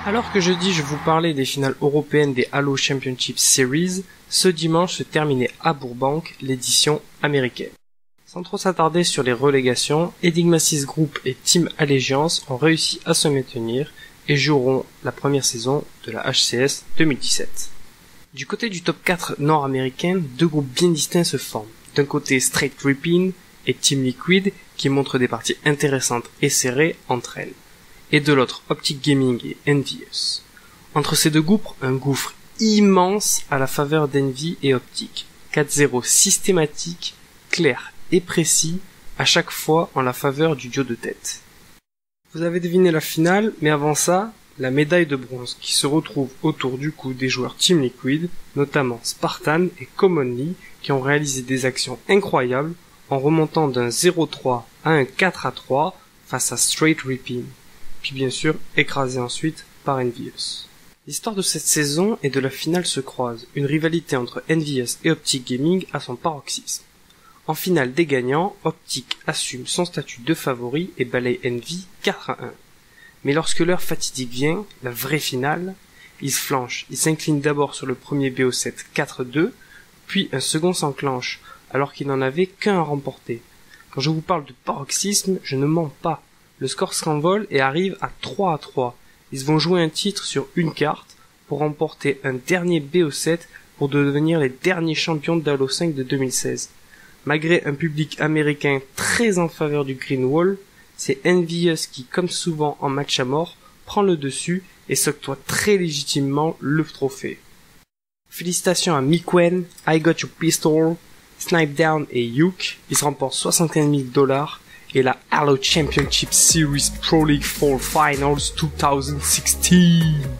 Alors que jeudi je vous parlais des finales européennes des Halo Championship Series, ce dimanche se terminait à Bourbank l'édition américaine. Sans trop s'attarder sur les relégations, Enigma 6 Group et Team Allegiance ont réussi à se maintenir et joueront la première saison de la HCS 2017. Du côté du top 4 nord-américain, deux groupes bien distincts se forment. D'un côté Straight Ripping et Team Liquid qui montrent des parties intéressantes et serrées entre elles. Et de l'autre Optic Gaming et Envious. Entre ces deux groupes, un gouffre immense à la faveur d'Envy et Optic. 4-0 systématique, clair et précis, à chaque fois en la faveur du duo de tête. Vous avez deviné la finale, mais avant ça, la médaille de bronze qui se retrouve autour du cou des joueurs Team Liquid, notamment Spartan et Commonly, qui ont réalisé des actions incroyables en remontant d'un 0-3 à un 4-3 face à Straight Ripping, puis bien sûr écrasé ensuite par Envious. L'histoire de cette saison et de la finale se croisent, une rivalité entre Envious et Optic Gaming à son paroxysme. En finale des gagnants, Optic assume son statut de favori et balaye Envy 4-1. Mais lorsque l'heure fatidique vient, la vraie finale, ils se flanchent, ils s'inclinent d'abord sur le premier BO7 4-2, puis un second s'enclenche, alors qu'ils n'en avaient qu'un à remporter. Quand je vous parle de paroxysme, je ne mens pas. Le score s'envole et arrive à 3-3. Ils vont jouer un titre sur une carte pour remporter un dernier BO7 pour devenir les derniers champions de Halo 5 de 2016. Malgré un public américain très en faveur du Green Wall, c'est Envious qui, comme souvent en match à mort, prend le dessus et s'octroie très légitimement le trophée. Félicitations à Mikwen, I Got Your Pistol, Snipe Down et Yuke, ils remportent 75 000 $ et la Halo Championship Series Pro League Fall Finals 2016.